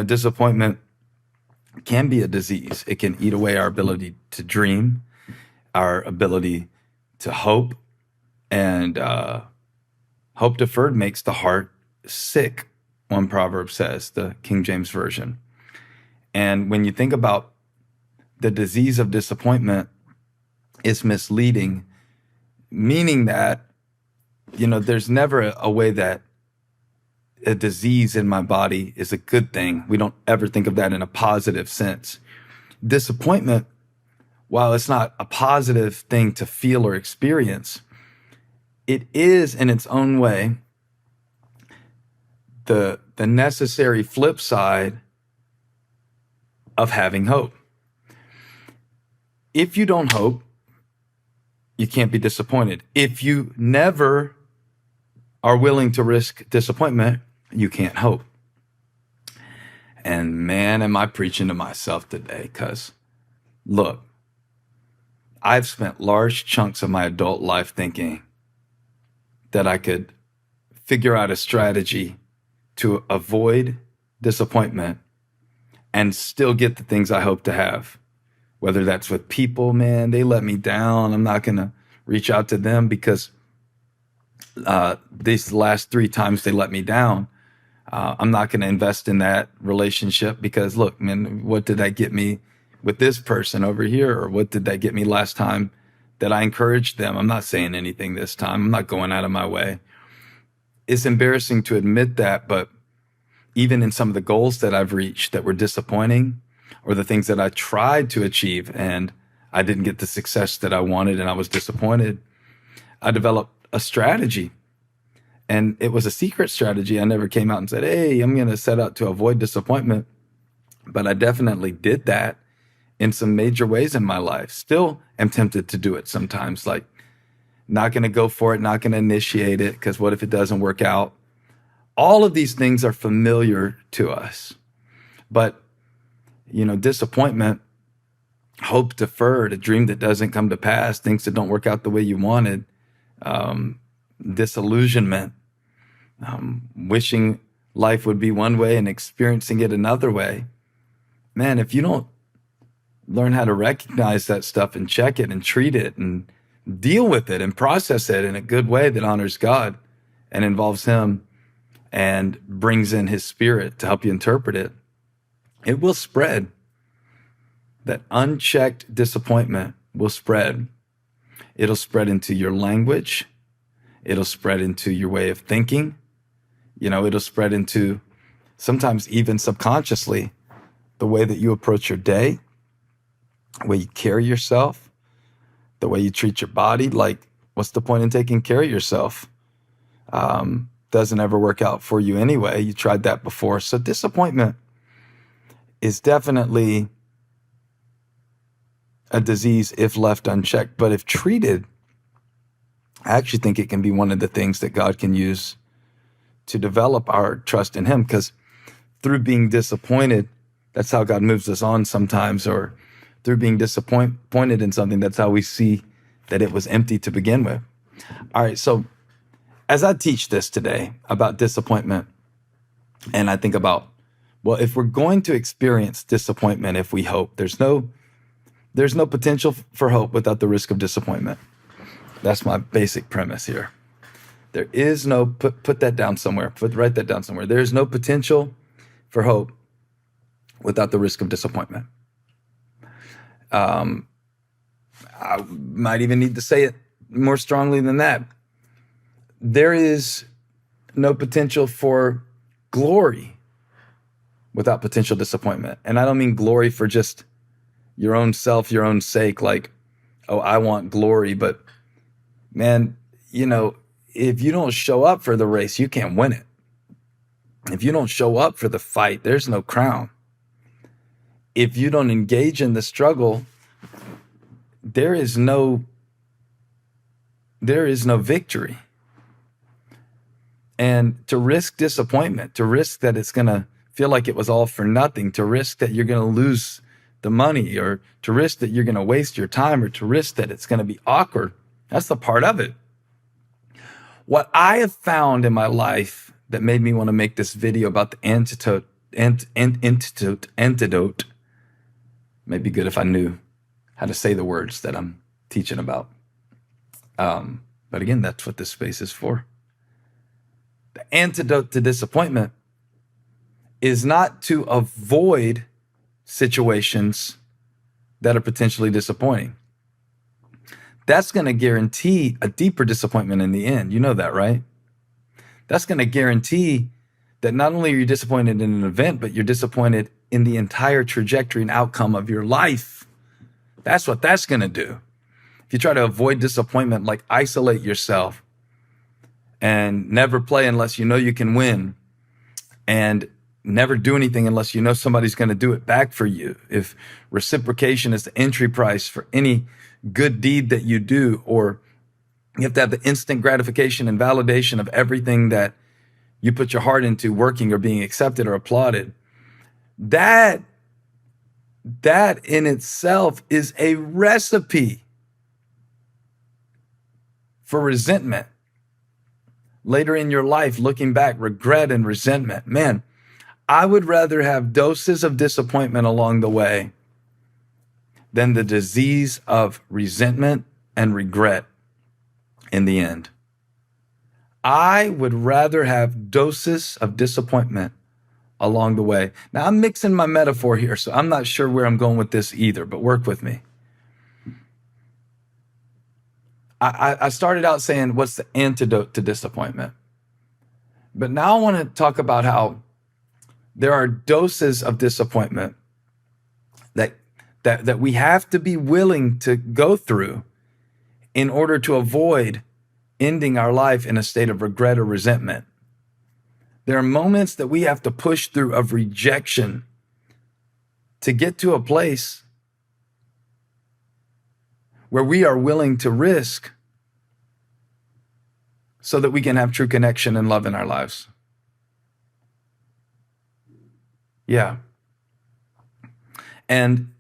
disappointment can be a disease. It can eat away our ability to dream, our ability to hope, and hope deferred makes the heart sick, one proverb says, the King James Version. And when you think about the disease of disappointment, it's misleading, meaning that, there's never a way that a disease in my body is a good thing. We don't ever think of that in a positive sense. Disappointment, while it's not a positive thing to feel or experience, it is in its own way the necessary flip side of having hope. If you don't hope, you can't be disappointed. If you never are willing to risk disappointment, you can't hope. And man, am I preaching to myself today, because look, I've spent large chunks of my adult life thinking that I could figure out a strategy to avoid disappointment and still get the things I hope to have. Whether that's with people, man, they let me down. I'm not going to reach out to them because these last 3 times they let me down. I'm not going to invest in that relationship because, look, man, what did that get me with this person over here? Or what did that get me last time that I encouraged them? I'm not saying anything this time. I'm not going out of my way. It's embarrassing to admit that, but even in some of the goals that I've reached that were disappointing, or the things that I tried to achieve and I didn't get the success that I wanted and I was disappointed, I developed a strategy. And it was a secret strategy. I never came out and said, hey, I'm going to set out to avoid disappointment. But I definitely did that in some major ways in my life. Still am tempted to do it sometimes, like not going to go for it, not going to initiate it, because what if it doesn't work out? All of these things are familiar to us. But, disappointment, hope deferred, a dream that doesn't come to pass, things that don't work out the way you wanted, disillusionment, wishing life would be one way and experiencing it another way. Man, if you don't learn how to recognize that stuff and check it and treat it and deal with it and process it in a good way that honors God and involves Him and brings in His Spirit to help you interpret it, it will spread. That unchecked disappointment will spread. It'll spread into your language. It'll spread into your way of thinking. It'll spread into, sometimes even subconsciously, the way that you approach your day, the way you carry yourself, the way you treat your body. Like, what's the point in taking care of yourself? Doesn't ever work out for you anyway. You tried that before. So disappointment is definitely a disease if left unchecked. But if treated, I actually think it can be one of the things that God can use to develop our trust in Him, because through being disappointed, that's how God moves us on sometimes, or through being disappointed in something, that's how we see that it was empty to begin with. All right, so as I teach this today about disappointment, and I think about, well, if we're going to experience disappointment, if we hope, there's no potential for hope without the risk of disappointment. That's my basic premise here. There is no, put that down somewhere, write that down somewhere. There is no potential for hope without the risk of disappointment. I might even need to say it more strongly than that. There is no potential for glory without potential disappointment. And I don't mean glory for just your own self, your own sake, like, oh, I want glory. But man, if you don't show up for the race, you can't win it. If you don't show up for the fight, there's no crown. If you don't engage in the struggle, there is no victory. And to risk disappointment, to risk that it's going to feel like it was all for nothing, to risk that you're going to lose the money, or to risk that you're going to waste your time, or to risk that it's going to be awkward, that's the part of it. What I have found in my life that made me want to make this video about the antidote antidote. Maybe good if I knew how to say the words that I'm teaching about. But again, that's what this space is for. The antidote to disappointment is not to avoid situations that are potentially disappointing. That's going to guarantee a deeper disappointment in the end. You know that, right? That's going to guarantee that not only are you disappointed in an event, but you're disappointed in the entire trajectory and outcome of your life. That's what that's going to do. If you try to avoid disappointment, like isolate yourself and never play unless you know you can win, and never do anything unless you know somebody's going to do it back for you. If reciprocation is the entry price for any good deed that you do, or you have to have the instant gratification and validation of everything that you put your heart into working or being accepted or applauded, that in itself is a recipe for resentment. Later in your life, looking back, regret and resentment. Man, I would rather have doses of disappointment along the way than the disease of resentment and regret in the end. I would rather have doses of disappointment along the way. Now, I'm mixing my metaphor here, so I'm not sure where I'm going with this either, but work with me. I started out saying, what's the antidote to disappointment? But now I want to talk about how there are doses of disappointment that we have to be willing to go through in order to avoid ending our life in a state of regret or resentment. There are moments that we have to push through of rejection to get to a place where we are willing to risk so that we can have true connection and love in our lives. Yeah. And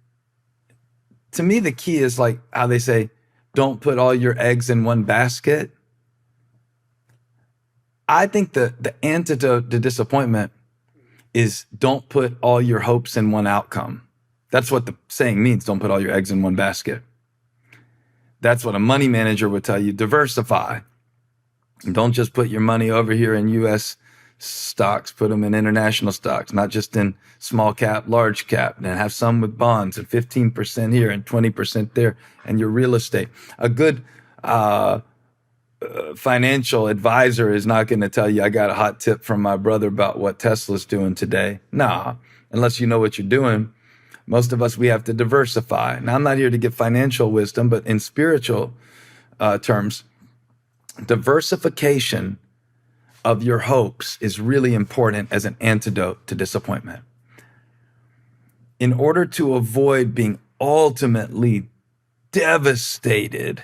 to me, the key is like how they say, don't put all your eggs in one basket. I think the antidote to disappointment is don't put all your hopes in one outcome. That's what the saying means, don't put all your eggs in one basket. That's what a money manager would tell you, diversify. Don't just put your money over here in U.S. stocks, put them in international stocks, not just in small cap, large cap, and have some with bonds and 15% here and 20% there, and your real estate. A good financial advisor is not going to tell you, I got a hot tip from my brother about what Tesla's doing today. Nah, unless you know what you're doing. Most of us, we have to diversify. Now, I'm not here to give financial wisdom, but in spiritual terms, diversification of your hopes is really important as an antidote to disappointment. In order to avoid being ultimately devastated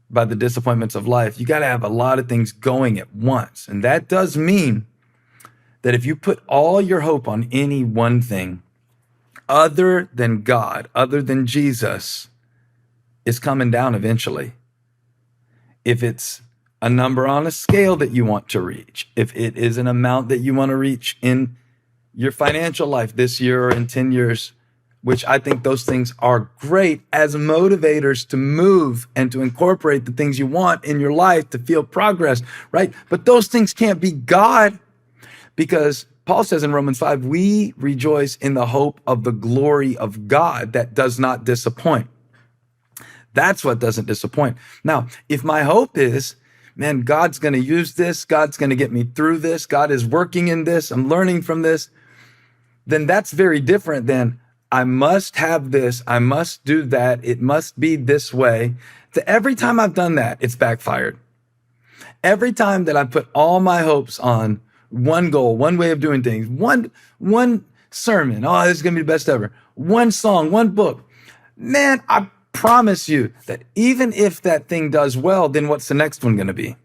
by the disappointments of life, you got to have a lot of things going at once. And that does mean that if you put all your hope on any one thing other than God, other than Jesus, it's coming down eventually. If it's a number on a scale that you want to reach, if it is an amount that you want to reach in your financial life this year or in 10 years, which I think those things are great as motivators to move and to incorporate the things you want in your life to feel progress, right? But those things can't be God, because Paul says in Romans 5, we rejoice in the hope of the glory of God that does not disappoint. That's what doesn't disappoint. Now, if my hope is, man, God's going to use this, God's going to get me through this, God is working in this, I'm learning from this, then that's very different than I must have this, I must do that, it must be this way. Every time I've done that, it's backfired. Every time that I put all my hopes on one goal, one way of doing things, one sermon, oh, this is going to be the best ever, one song, one book, man, I promise you that even if that thing does well, then what's the next one going to be?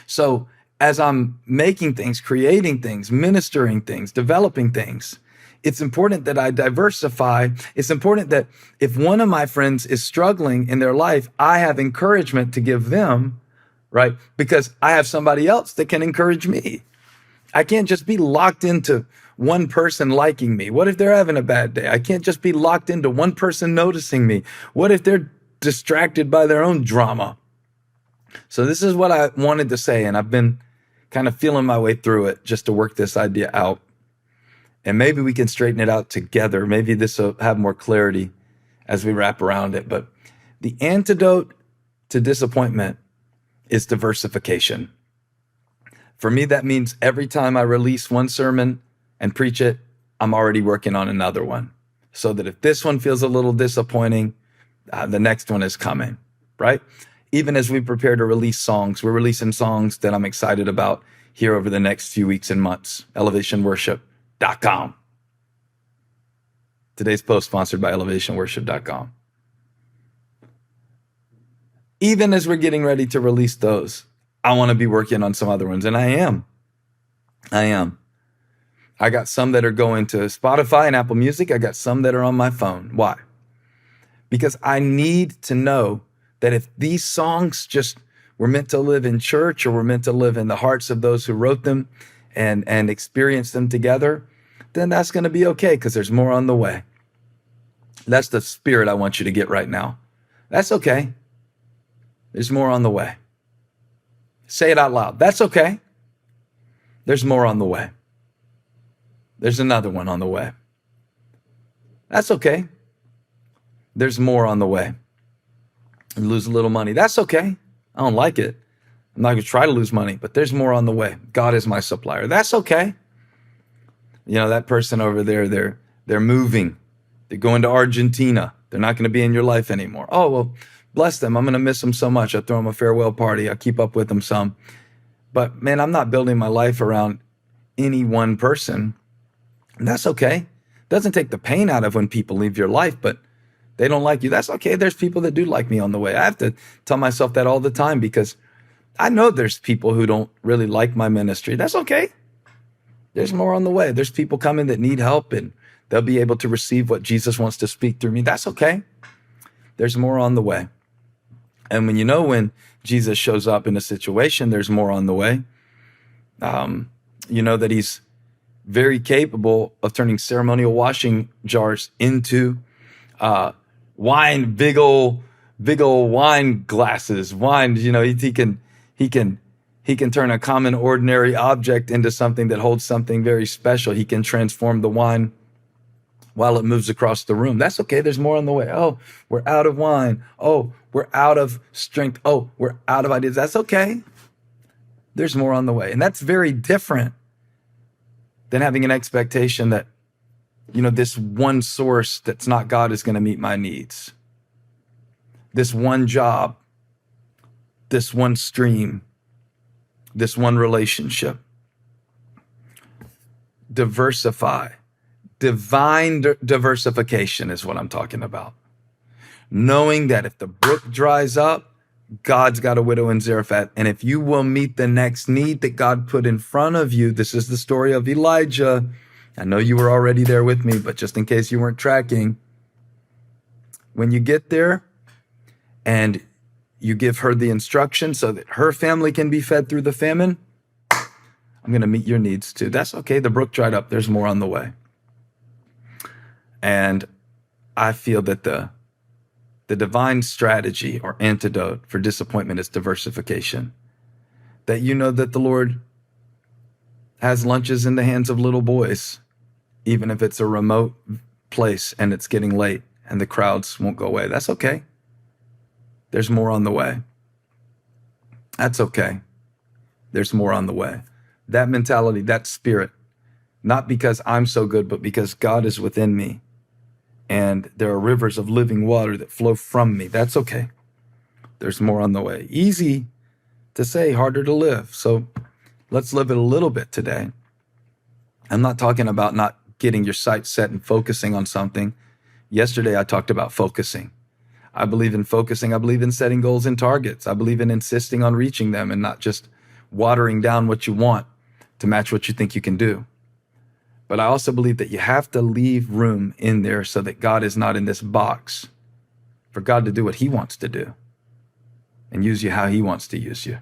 So as I'm making things, creating things, ministering things, developing things, it's important that I diversify. It's important that if one of my friends is struggling in their life, I have encouragement to give them, right? Because I have somebody else that can encourage me. I can't just be locked into one person liking me. What if they're having a bad day? I can't just be locked into one person noticing me. What if they're distracted by their own drama? So this is what I wanted to say, and I've been kind of feeling my way through it just to work this idea out. And maybe we can straighten it out together. Maybe this will have more clarity as we wrap around it. But the antidote to disappointment is diversification. For me, that means every time I release one sermon and preach it, I'm already working on another one. So that if this one feels a little disappointing, the next one is coming, right? Even as we prepare to release songs, we're releasing songs that I'm excited about here over the next few weeks and months. ElevationWorship.com. Today's post sponsored by ElevationWorship.com. Even as we're getting ready to release those, I want to be working on some other ones, and I am. I got some that are going to Spotify and Apple Music. I got some that are on my phone. Why? Because I need to know that if these songs just were meant to live in church or were meant to live in the hearts of those who wrote them and experience them together, then that's going to be okay because there's more on the way. That's the spirit I want you to get right now. That's okay. There's more on the way. Say it out loud. That's okay. There's more on the way. There's another one on the way. That's okay. There's more on the way. And lose a little money. That's okay. I don't like it. I'm not going to try to lose money, but there's more on the way. God is my supplier. That's okay. You know, that person over there, they're moving. They're going to Argentina. They're not going to be in your life anymore. Oh, well, bless them. I'm going to miss them so much. I throw them a farewell party. I keep up with them some. But man, I'm not building my life around any one person. And that's okay. It doesn't take the pain out of when people leave your life, but they don't like you. That's okay. There's people that do like me on the way. I have to tell myself that all the time because I know there's people who don't really like my ministry. That's okay. There's more on the way. There's people coming that need help and they'll be able to receive what Jesus wants to speak through me. That's okay. There's more on the way. And when Jesus shows up in a situation, there's more on the way. You know that he's very capable of turning ceremonial washing jars into wine, big old wine glasses. Wine, he can turn a common ordinary object into something that holds something very special. He can transform the wine while it moves across the room. That's okay. There's more on the way. Oh, we're out of wine. Oh, we're out of strength. Oh, we're out of ideas. That's okay. There's more on the way. And that's very different than having an expectation that, this one source that's not God is going to meet my needs. This one job, this one stream, this one relationship. Diversify. Divine diversification is what I'm talking about. Knowing that if the brook dries up, God's got a widow in Zarephath. And if you will meet the next need that God put in front of you, this is the story of Elijah. I know you were already there with me, but just in case you weren't tracking, when you get there and you give her the instruction so that her family can be fed through the famine, I'm going to meet your needs too. That's okay. The brook dried up. There's more on the way. And I feel that the divine strategy or antidote for disappointment is diversification. That that the Lord has lunches in the hands of little boys, even if it's a remote place and it's getting late and the crowds won't go away. That's okay. There's more on the way. That's okay. There's more on the way. That mentality, that spirit, not because I'm so good, but because God is within me. And there are rivers of living water that flow from me. That's okay. There's more on the way. Easy to say, harder to live. So let's live it a little bit today. I'm not talking about not getting your sights set and focusing on something. Yesterday, I talked about focusing. I believe in focusing. I believe in setting goals and targets. I believe in insisting on reaching them and not just watering down what you want to match what you think you can do. But I also believe that you have to leave room in there so that God is not in this box, for God to do what he wants to do and use you how he wants to use you.